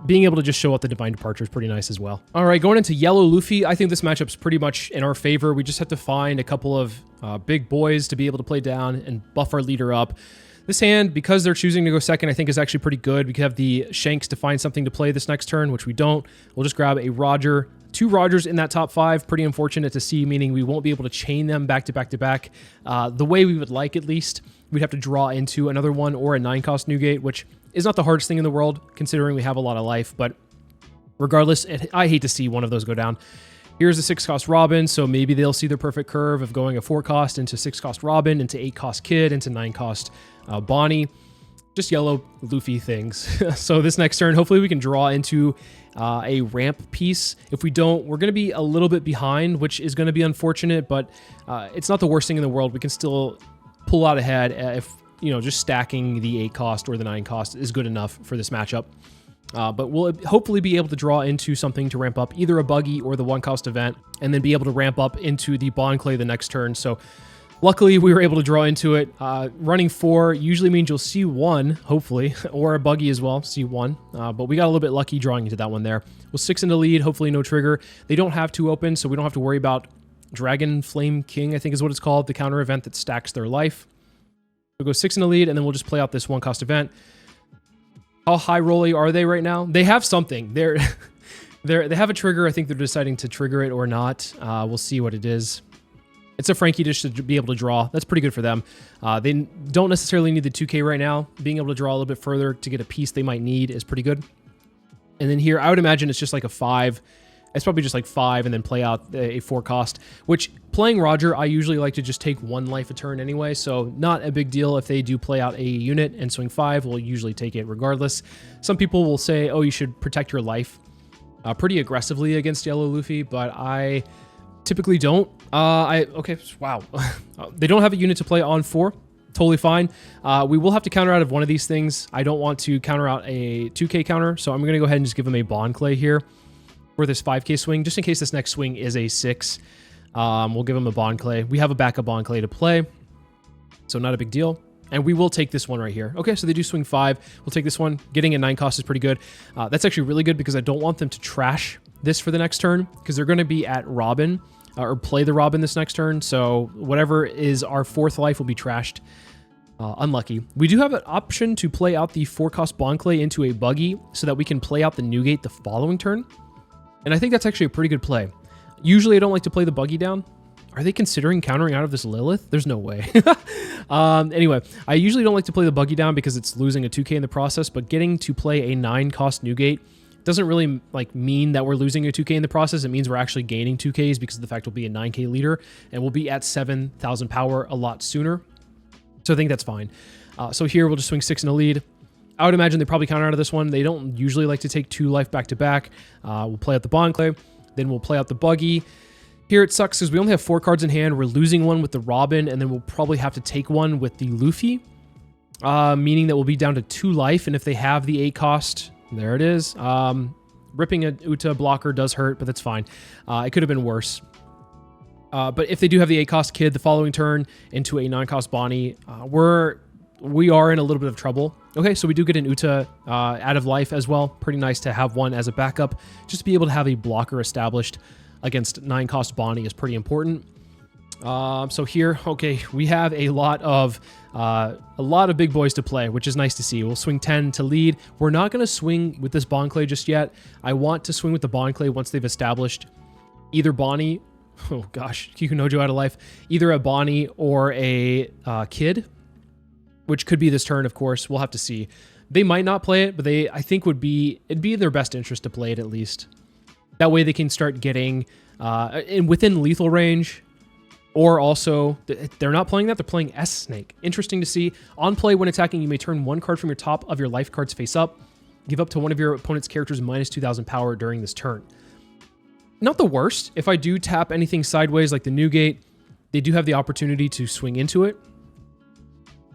being able to just show up the Divine Departure is pretty nice as well. All right, going into yellow Luffy, I think this matchup's pretty much in our favor. We just have to find a couple of big boys to be able to play down and buff our leader up. This hand, because they're choosing to go second, I think is actually pretty good. We could have the Shanks to find something to play this next turn, which we don't. We'll just grab a Roger. 2 Rogers in that top 5. Pretty unfortunate to see, meaning we won't be able to chain them back to back to back the way we would like, at least. We'd have to draw into another one or a 9-cost Newgate, which is not the hardest thing in the world, considering we have a lot of life. But regardless, I hate to see one of those go down. Here's a 6-cost Robin, so maybe they'll see the perfect curve of going a 4-cost into 6-cost Robin, into 8-cost Kid, into 9-cost Bonnie. Just yellow Luffy things. So this next turn, hopefully we can draw into a ramp piece. If we don't, we're going to be a little bit behind, which is going to be unfortunate, but it's not the worst thing in the world. We can still pull out ahead if, you know, just stacking the 8-cost or the 9-cost is good enough for this matchup. But we'll hopefully be able to draw into something to ramp up either a buggy or the 1-cost event, and then be able to ramp up into the Bond Clay the next turn. So luckily, we were able to draw into it. Running 4 usually means you'll see 1, hopefully, or a buggy as well, see 1. But we got a little bit lucky drawing into that one there. We'll 6 into lead, hopefully no trigger. They don't have 2 open, so we don't have to worry about Dragon Flame King, I think is what it's called, the counter event that stacks their life. We'll go 6 into lead, and then we'll just play out this 1-cost event. How high rolly are they right now? They have something. They have a trigger. I think they're deciding to trigger it or not. We'll see what it is. It's a Frankie dish to be able to draw. That's pretty good for them. They don't necessarily need the 2K right now. Being able to draw a little bit further to get a piece they might need is pretty good. And then here, I would imagine it's just like a 5. It's probably just like 5 and then play out a 4-cost, which playing Roger, I usually like to just take 1 life a turn anyway, so not a big deal if they do play out a unit and swing 5. We'll usually take it regardless. Some people will say, oh, you should protect your life pretty aggressively against yellow Luffy, but I typically don't. Okay, wow. They don't have a unit to play on 4. Totally fine. We will have to counter out of one of these things. I don't want to counter out a 2K counter, so I'm going to go ahead and just give them a Bond Clay here for this 5K swing, just in case this next swing is a 6. We'll give them a Bond Clay. We have a backup Bond Clay to play, so not a big deal. And we will take this one right here. Okay, so they do swing 5. We'll take this one. Getting a 9-cost is pretty good. That's actually really good because I don't want them to trash this for the next turn, because they're going to be at Robin, or play the Robin this next turn. So whatever is our 4th life will be trashed. Unlucky. We do have an option to play out the 4-cost Bond Clay into a buggy so that we can play out the Newgate the following turn. And I think that's actually a pretty good play. Usually I don't like to play the buggy down. Are they considering countering out of this Lilith? There's no way. Anyway, I usually don't like to play the buggy down because it's losing a 2K in the process, but getting to play a 9-cost Newgate doesn't really mean that we're losing a 2K in the process. It means we're actually gaining 2Ks because of the fact we'll be a 9K leader and we'll be at 7,000 power a lot sooner. So I think that's fine. So here we'll just swing 6 in a lead. I would imagine they probably counter out of this one. They don't usually like to take 2 life back to back. We'll play out the Bond Clay, then we'll play out the buggy. Here it sucks because we only have 4 cards in hand. We're losing one with the Robin, and then we'll probably have to take one with the Luffy, meaning that we'll be down to 2 life. And if they have the 8-cost, there it is. Ripping a Uta blocker does hurt, but that's fine. It could have been worse. But if they do have the 8-cost Kid the following turn into a 9-cost Bonnie, we are in a little bit of trouble. Okay, so we do get an Uta out of life as well. Pretty nice to have one as a backup. Just to be able to have a blocker established against 9-cost Bonnie is pretty important. So here, okay, we have a lot of big boys to play, which is nice to see. We'll swing 10 to lead. We're not going to swing with this Bond Clay just yet. I want to swing with the Bond Clay once they've established either Bonnie, oh gosh, Kikunojo out of life, either a Bonnie or a Kid, which could be this turn, of course. We'll have to see. They might not play it, but I think it'd be in their best interest to play it at least. That way they can start getting within lethal range, or also, they're not playing that, they're playing S-Snake. Interesting to see. On play, when attacking, you may turn 1 card from your top of your life cards face up. Give up to one of your opponent's characters minus 2,000 power during this turn. Not the worst. If I do tap anything sideways like the Newgate, they do have the opportunity to swing into it.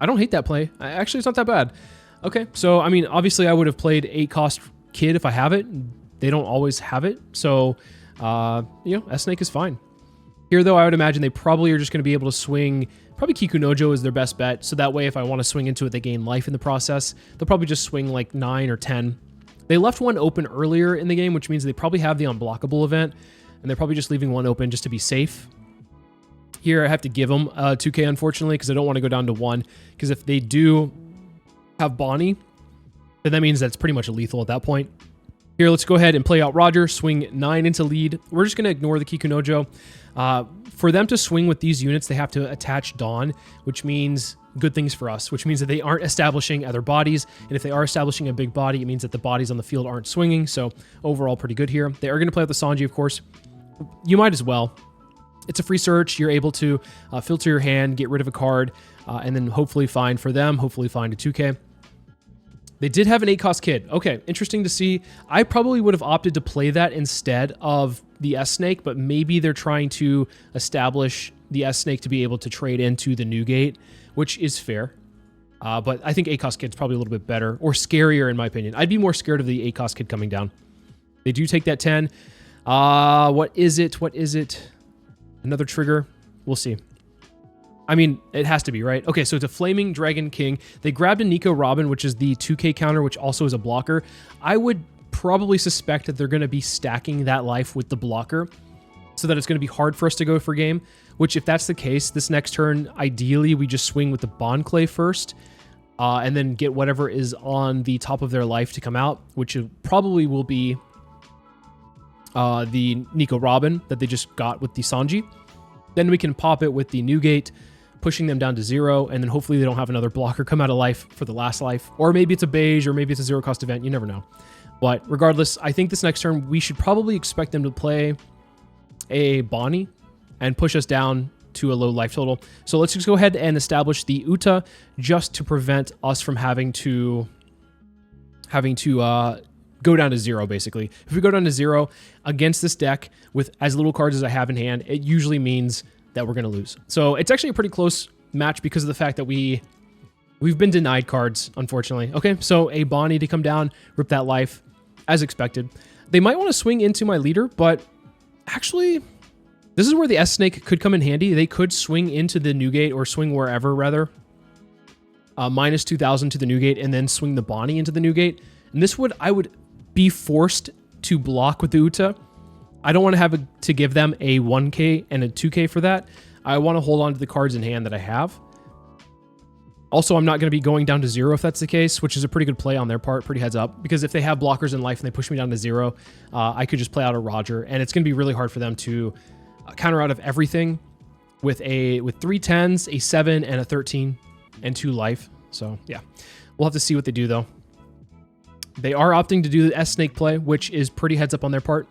I don't hate that play. Actually, it's not that bad. Okay, so, I mean, obviously I would have played 8-cost Kid if I have it. They don't always have it, so, S-Snake is fine. Here, though, I would imagine they probably are just going to be able to swing, probably Kikunojo is their best bet, so that way if I want to swing into it, they gain life in the process. They'll probably just swing like 9 or 10 They left one open earlier in the game, which means they probably have the unblockable event, and they're probably just leaving one open just to be safe. Here, I have to give them 2k, unfortunately, because I don't want to go down to 1, because if they do have Bonnie, then that means that's pretty much a lethal at that point. Here, let's go ahead and play out Roger, swing 9 into lead. We're just going to ignore the Kikunojo. For them to swing with these units, they have to attach Dawn, which means good things for us, which means that they aren't establishing other bodies. And if they are establishing a big body, it means that the bodies on the field aren't swinging. So overall, pretty good here. They are going to play with the Sanji, of course. You might as well. It's a free search. You're able to filter your hand, get rid of a card, and then hopefully find for them, hopefully find a 2k. They did have an 8-cost kid. Okay, interesting to see. I probably would have opted to play that instead of the S-Snake, but maybe they're trying to establish the S-Snake to be able to trade into the Newgate, which is fair. But I think 8-cost kid's probably a little bit better, or scarier in my opinion. I'd be more scared of the 8-cost kid coming down. They do take that 10. What is it? What is it? Another trigger? We'll see. I mean, it has to be, right? Okay, so it's a Flaming Dragon King. They grabbed a Nico Robin, which is the 2k counter, which also is a blocker. I would probably suspect that they're going to be stacking that life with the blocker so that it's going to be hard for us to go for game, which if that's the case, this next turn, ideally, we just swing with the Bond Clay first and then get whatever is on the top of their life to come out, which probably will be the Nico Robin that they just got with the Sanji. Then we can pop it with the Newgate, pushing them down to 0, and then hopefully they don't have another blocker come out of life for the last life. Or maybe it's a beige, or maybe it's a 0-cost event. You never know. But regardless, I think this next turn, we should probably expect them to play a Bonnie and push us down to a low life total. So let's just go ahead and establish the Uta just to prevent us from having to go down to 0, basically. If we go down to 0 against this deck with as little cards as I have in hand, it usually means that we're going to lose. So it's actually a pretty close match because of the fact that we've been denied cards, unfortunately. Okay, so a Bonnie to come down, rip that life, as expected. They might want to swing into my leader, but actually, this is where the S-Snake could come in handy. They could swing into the Newgate, or swing wherever, rather. Minus 2,000 to the Newgate, and then swing the Bonnie into the Newgate. And this I would be forced to block with the Uta. I don't want to have to give them a 1k and a 2k for that. I want to hold on to the cards in hand that I have. Also, I'm not going to be going down to 0 if that's the case, which is a pretty good play on their part, pretty heads up. Because if they have blockers in life and they push me down to 0, I could just play out a Roger, and it's going to be really hard for them to counter out of everything with 3 10s, a 7, and a 13, and 2 life. So, yeah. We'll have to see what they do, though. They are opting to do the S-Snake play, which is pretty heads up on their part.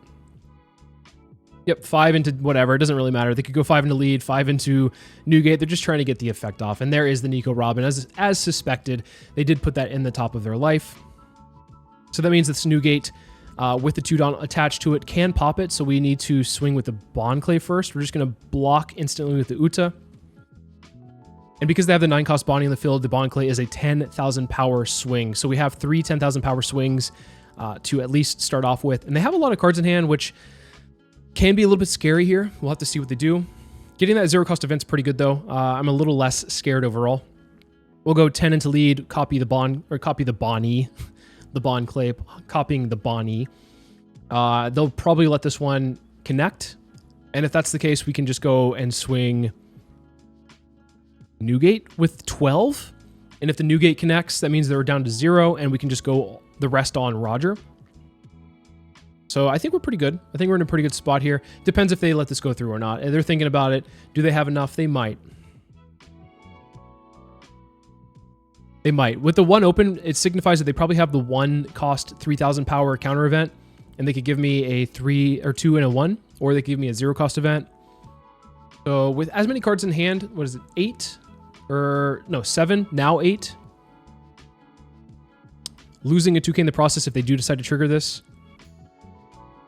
Yep, 5 into whatever. It doesn't really matter. They could go 5 into lead, 5 into Newgate. They're just trying to get the effect off. And there is the Nico Robin. As suspected, they did put that in the top of their life. So that means this Newgate with the 2 Dawn attached to it can pop it. So we need to swing with the Bond Clay first. We're just going to block instantly with the Uta. And because they have the 9-cost Bonnie in the field, the Bond Clay is a 10,000 power swing. So we have 3 10,000 power swings to at least start off with. And they have a lot of cards in hand, which can be a little bit scary here. We'll have to see what they do. Getting that 0-cost event's pretty good, though. I'm a little less scared overall. We'll go 10 into lead, copy the Bonnie, the Bond Clay, copying the Bonnie. They'll probably let this one connect. And if that's the case, we can just go and swing Newgate with 12. And if the Newgate connects, that means they're down to 0, and we can just go the rest on Roger. So I think we're pretty good. I think we're in a pretty good spot here. Depends if they let this go through or not. And they're thinking about it. Do they have enough? They might. They might. With the 1 open, it signifies that they probably have the 1-cost 3,000 power counter event, and they could give me a 3 or 2 and a 1, or they could give me a 0-cost event. So with as many cards in hand, what is it, 8? Or no, 7, now 8. Losing a 2k in the process if they do decide to trigger this.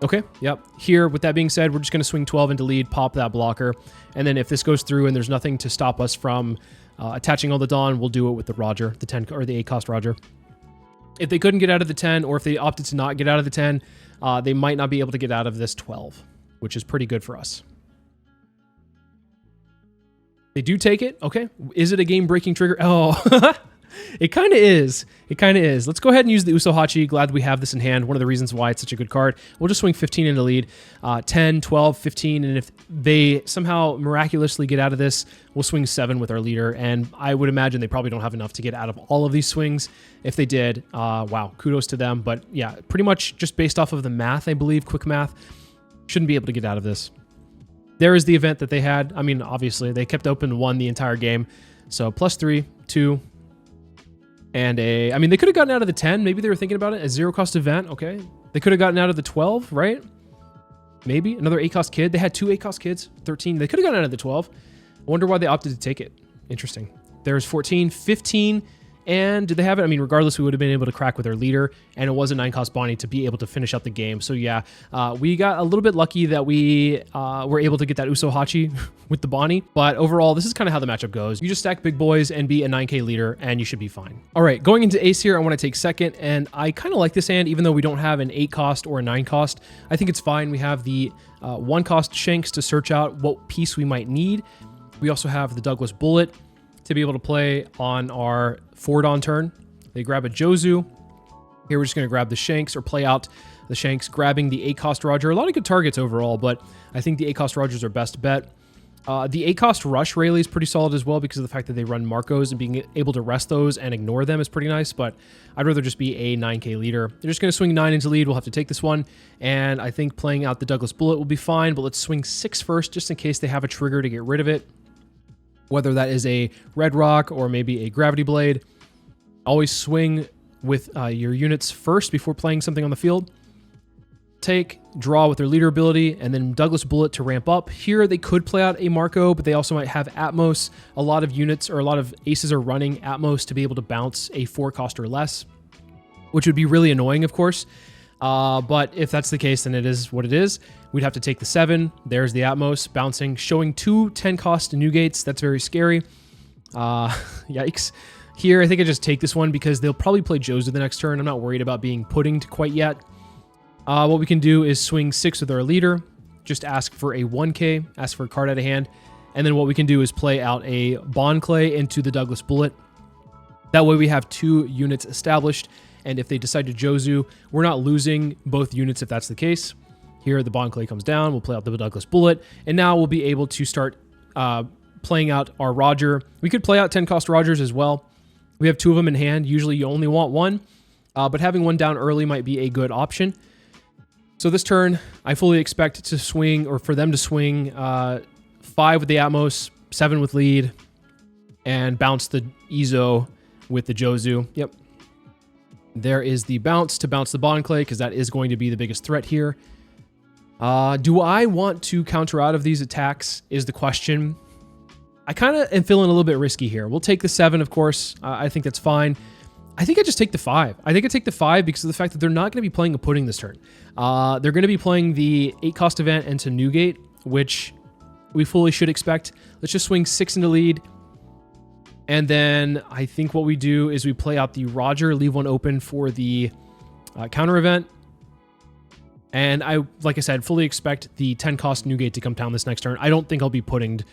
Okay, yep. Here, with that being said, we're just going to swing 12 into lead, pop that blocker, and then if this goes through and there's nothing to stop us from attaching all the Dawn, we'll do it with the Roger, the 10 or the 8-cost Roger. If they couldn't get out of the 10, or if they opted to not get out of the 10, they might not be able to get out of this 12, which is pretty good for us. They do take it. Okay. Is it a game-breaking trigger? Oh, It kind of is. It kind of is. Let's go ahead and use the Usohachi. Glad we have this in hand. One of the reasons why it's such a good card. We'll just swing 15 into lead. 10, 12, 15. And if they somehow miraculously get out of this, we'll swing 7 with our leader. And I would imagine they probably don't have enough to get out of all of these swings. If they did, wow, kudos to them. But yeah, pretty much just based off of the math, I believe, quick math, shouldn't be able to get out of this. There is the event that they had. I mean, obviously, they kept open 1 the entire game. So +3, 2, and I mean, they could have gotten out of the 10. Maybe they were thinking about it. A 0-cost event, okay. They could have gotten out of the 12, right? Maybe. Another 8-cost kid. They had 2 8-cost kids. 13. They could have gotten out of the 12. I wonder why they opted to take it. Interesting. There's 14, 15, and did they have it? I mean, regardless, we would have been able to crack with our leader, and it was a 9-cost Bonnie to be able to finish out the game. So yeah, we got a little bit lucky that we were able to get that Usohachi with the Bonnie, but overall, this is kind of how the matchup goes. You just stack big boys and be a 9k leader, and you should be fine. All right, going into ace here, I want to take second, and I kind of like this hand, even though we don't have an 8-cost or a 9-cost. I think it's fine. We have the 1-cost Shanks to search out what piece we might need. We also have the Douglas Bullet to be able to play on our forward on turn. They grab a Jozu. Here we're just going to grab the Shanks or play out the Shanks, grabbing the 8-cost Roger. A lot of good targets overall, but I think the 8-cost Rogers are best bet. The 8-cost Rush Rayleigh is pretty solid as well because of the fact that they run Marcos, and being able to rest those and ignore them is pretty nice, but I'd rather just be a 9k leader. They're just going to swing 9 into lead. We'll have to take this one, and I think playing out the Douglas Bullet will be fine, but let's swing 6 first just in case they have a trigger to get rid of it. Whether that is a Red Rock or maybe a Gravity Blade. Always swing with your units first before playing something on the field. Take, draw with their leader ability, and then Douglas Bullet to ramp up. Here they could play out a Marco, but they also might have Atmos. A lot of units or a lot of aces are running Atmos to be able to bounce a 4-cost or less, which would be really annoying, of course. But if that's the case, then it is what it is. We'd have to take the 7. There's the Atmos bouncing, showing 2 10-cost Newgates. That's very scary. Yikes. Here, I think I just take this one because they'll probably play Jozu the next turn. I'm not worried about being puddinged quite yet. What we can do is swing 6 with our leader. Just ask for a 1k, ask for a card out of hand. And then what we can do is play out a Bond Clay into the Douglas Bullet. That way we have 2 units established. And if they decide to Jozu, we're not losing both units if that's the case. Here, the Bond Clay comes down. We'll play out the Douglas Bullet. And now we'll be able to start playing out our Roger. We could play out 10-cost Rogers as well. We have 2 of them in hand. Usually you only want 1. But having 1 down early might be a good option. So this turn, I fully expect to swing, or for them to swing 5 with the Atmos, 7 with lead, and bounce the Izo with the Jozu. Yep. There is the bounce to bounce the Bond Clay, because that is going to be the biggest threat here. Do I want to counter out of these attacks is the question. I kind of am feeling a little bit risky here. We'll take the 7, of course. I think that's fine. I think I just take the 5. I think I take the 5 because of the fact that they're not going to be playing a pudding this turn. They're going to be playing the 8-cost event into Newgate, which we fully should expect. Let's just swing 6 into lead. And then I think what we do is we play out the Roger, leave 1 open for the counter event. And I, like I said, fully expect the 10-cost Newgate to come down this next turn. I don't think I'll be puddinged.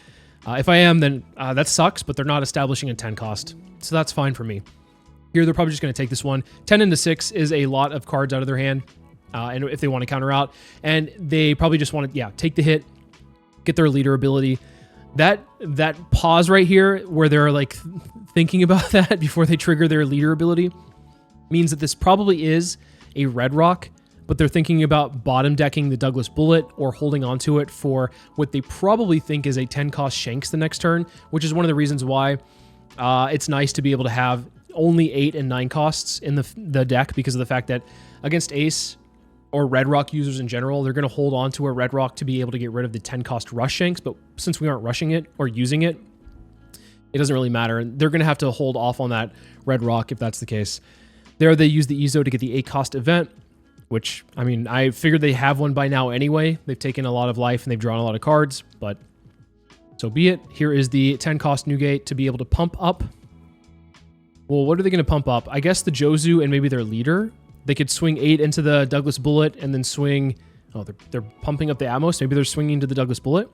If I am, then that sucks, but they're not establishing a 10-cost. So that's fine for me. Here, they're probably just going to take this one. 10 into 6 is a lot of cards out of their hand, and if they want to counter out. And they probably just want to, yeah, take the hit, get their leader ability. That pause right here, where they're like thinking about that before they trigger their leader ability, means that this probably is a Red Rock, but they're thinking about bottom decking the Douglas Bullet or holding onto it for what they probably think is a 10-cost Shanks the next turn, which is one of the reasons why it's nice to be able to have only 8 and 9 costs in the deck, because of the fact that against Ace or Red Rock users in general, they're going to hold on to a Red Rock to be able to get rid of the 10-cost Rush Shanks, but since we aren't rushing it or using it, it doesn't really matter. They're going to have to hold off on that Red Rock if that's the case. There they use the Izo to get the 8-cost event, which, I mean, I figured they have one by now anyway. They've taken a lot of life and they've drawn a lot of cards, but so be it. Here is the 10-cost Newgate to be able to pump up. Well, what are they going to pump up? I guess the Jozu and maybe their leader. They could swing 8 into the Douglas Bullet and then swing... Oh, they're pumping up the Atmos. Maybe they're swinging to the Douglas Bullet.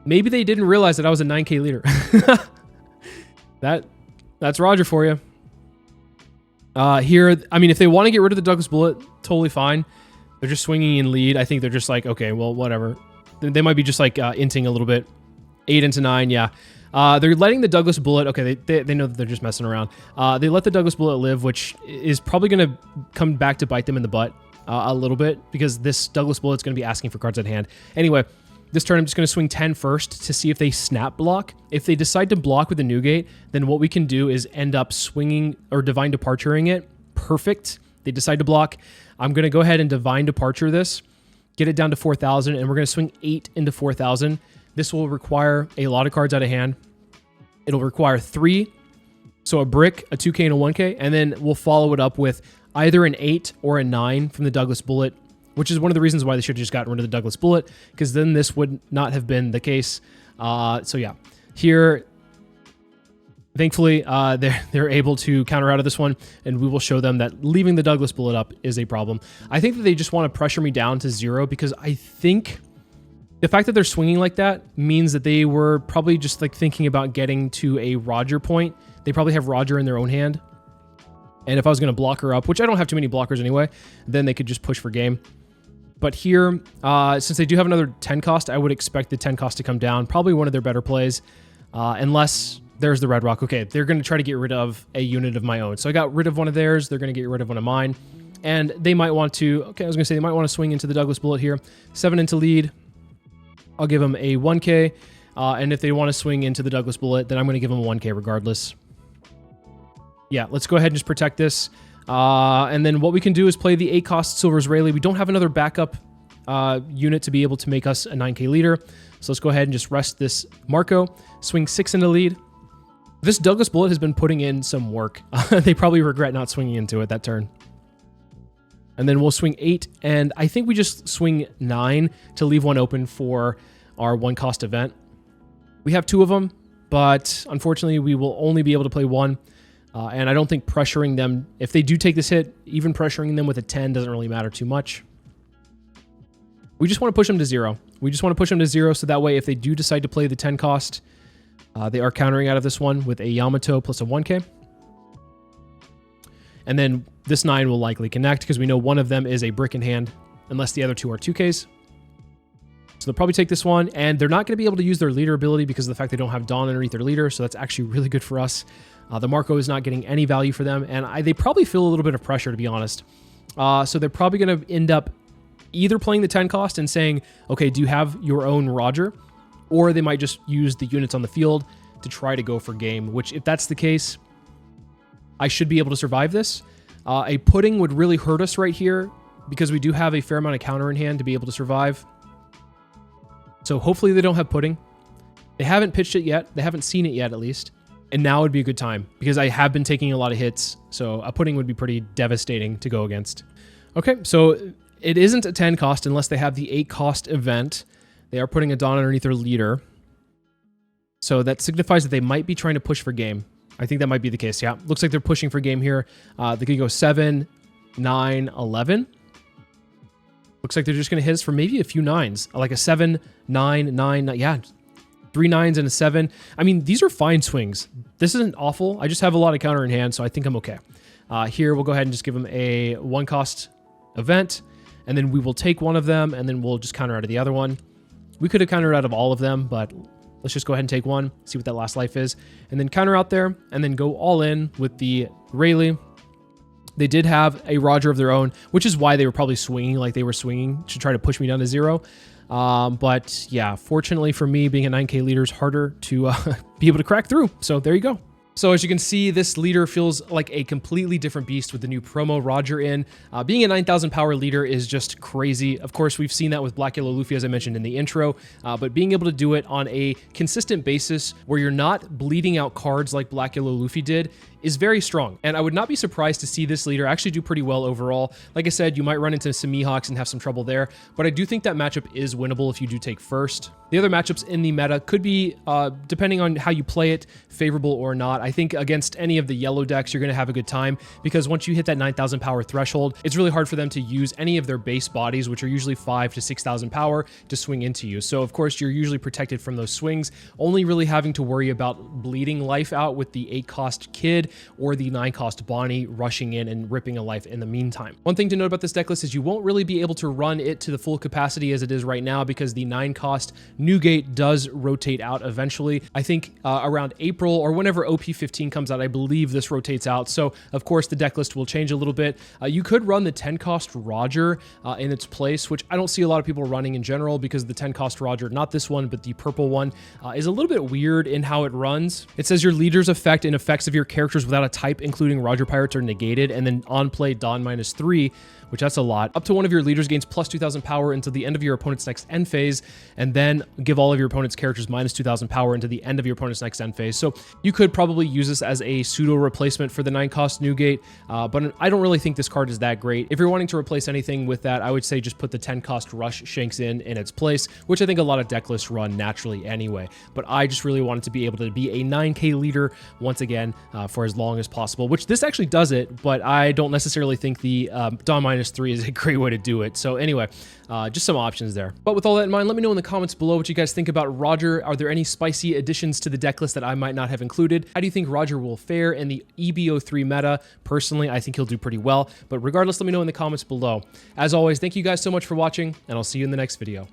Maybe they didn't realize that I was a 9k leader. That That's Roger for you. Here, I mean, if they want to get rid of the Douglas Bullet, totally fine. They're just swinging in lead. I think they're just like, okay, well, whatever. They might be just like inting a little bit. 8 into 9, yeah. They're letting the Douglas Bullet, okay, they know that they're just messing around. They let the Douglas Bullet live, which is probably going to come back to bite them in the butt a little bit, because this Douglas Bullet's going to be asking for cards at hand. Anyway, this turn I'm just going to swing 10 first to see if they snap block. If they decide to block with the Newgate, then what we can do is end up swinging or Divine Departuring it. Perfect. They decide to block. I'm going to go ahead and Divine Departure this, get it down to 4,000, and we're going to swing 8 into 4,000. This will require a lot of cards out of hand. It'll require 3, so a brick, a 2K, and a 1K, and then we'll follow it up with either an 8 or a 9 from the Douglas Bullet, which is one of the reasons why they should have just gotten rid of the Douglas Bullet, because then this would not have been the case. So yeah, here, thankfully, they're able to counter out of this one, and we will show them that leaving the Douglas Bullet up is a problem. I think that they just want to pressure me down to 0, because I think the fact that they're swinging like that means that they were probably just like thinking about getting to a Roger point. They probably have Roger in their own hand. And if I was going to block her up, which I don't have too many blockers anyway, then they could just push for game. But here, since they do have another 10 cost, I would expect the 10 cost to come down. Probably one of their better plays, unless there's the Red Rock. Okay, they're going to try to get rid of a unit of my own. So I got rid of one of theirs. They're going to get rid of one of mine. And they might want to, okay, I was going to say they might want to swing into the Douglas Bullet here. 7 into lead. I'll give them a 1K. And if they want to swing into the Douglas Bullet, then I'm going to give them a 1K regardless. Yeah, let's go ahead and just protect this. And then what we can do is play the 8 cost Silver's Rayleigh. We don't have another backup unit to be able to make us a 9K leader. So let's go ahead and just rest this Marco. Swing 6 into lead. This Douglas Bullet has been putting in some work. They probably regret not swinging into it that turn. And then we'll swing 8, and I think we just swing 9 to leave one open for our 1 cost event. We have 2 of them, but unfortunately we will only be able to play 1. And I don't think pressuring them, if they do take this hit, even pressuring them with a 10 doesn't really matter too much. We just want to push them to 0. We just want to push them to 0, so that way if they do decide to play the 10 cost, they are countering out of this one with a Yamato plus a 1K. And then this 9 will likely connect, because we know one of them is a brick in hand, unless the other 2 are 2Ks. So they'll probably take this one, and they're not going to be able to use their leader ability because of the fact they don't have Dawn underneath their leader, so that's actually really good for us. The Marco is not getting any value for them, and they probably feel a little bit of pressure, to be honest. So they're probably going to end up either playing the 10 cost and saying, okay, do you have your own Roger? Or they might just use the units on the field to try to go for game, which if that's the case, I should be able to survive this. A pudding would really hurt us right here, because we do have a fair amount of counter in hand to be able to survive. So hopefully they don't have pudding. They haven't pitched it yet. They haven't seen it yet, at least. And now would be a good time, because I have been taking a lot of hits, so a pudding would be pretty devastating to go against. Okay, so it isn't a 10 cost unless they have the 8 cost event. They are putting a Dawn underneath their leader. So that signifies that they might be trying to push for game. I think that might be the case, yeah. Looks like they're pushing for game here. They could go 7, 9, 11. Looks like they're just going to hit us for maybe a few 9s. Like a 7, 9, 9, yeah. 3 9s and a 7. I mean, these are fine swings. This isn't awful. I just have a lot of counter in hand, so I think I'm okay. Here, we'll go ahead and just give them a 1 cost event, and then we will take one of them, and then we'll just counter out of the other one. We could have countered out of all of them, but let's just go ahead and take one, see what that last life is, and then counter out there, and then go all in with the Rayleigh. They did have a Roger of their own, which is why they were probably swinging like they were swinging to try to push me down to 0. But yeah, fortunately for me, being a 9K leader is harder to be able to crack through. So there you go. So as you can see, this leader feels like a completely different beast with the new promo Roger in. Being a 9,000 power leader is just crazy. Of course, we've seen that with Black Yellow Luffy, as I mentioned in the intro, but being able to do it on a consistent basis where you're not bleeding out cards like Black Yellow Luffy did is very strong, and I would not be surprised to see this leader actually do pretty well overall. Like I said, you might run into some Mihawks and have some trouble there, but I do think that matchup is winnable if you do take first. The other matchups in the meta could be, depending on how you play it, favorable or not. I think against any of the yellow decks, you're going to have a good time, because once you hit that 9,000 power threshold, it's really hard for them to use any of their base bodies, which are usually 5 to 6,000 power, to swing into you. So of course, you're usually protected from those swings, only really having to worry about bleeding life out with the 8-cost Kid or the 9-cost Bonnie rushing in and ripping a life in the meantime. One thing to note about this deck list is you won't really be able to run it to the full capacity as it is right now, because the 9-cost Newgate does rotate out eventually. I think around April or whenever OP15 comes out, I believe this rotates out. So of course the deck list will change a little bit. You could run the 10-cost Roger in its place, which I don't see a lot of people running in general, because the 10-cost Roger, not this one, but the purple one, is a little bit weird in how it runs. It says your leader's effect and effects of your characters without a type, including Roger Pirates, are negated, and then on play Don -3, which that's a lot. Up to one of your leaders gains plus 2,000 power until the end of your opponent's next end phase, and then give all of your opponent's characters minus 2,000 power into the end of your opponent's next end phase. So you could probably use this as a pseudo replacement for the 9-cost Newgate, but I don't really think this card is that great. If you're wanting to replace anything with that, I would say just put the 10-cost Rush Shanks in its place, which I think a lot of deck lists run naturally anyway. But I just really wanted to be able to be a 9K leader once again for as long as possible, which this actually does it, but I don't necessarily think the Don -3 is a great way to do it. So anyway, just some options there. But with all that in mind, let me know in the comments below what you guys think about Roger. Are there any spicy additions to the deck list that I might not have included? How do you think Roger will fare in the EBO3 meta? Personally, I think he'll do pretty well, but regardless, let me know in the comments below. As always, thank you guys so much for watching, and I'll see you in the next video.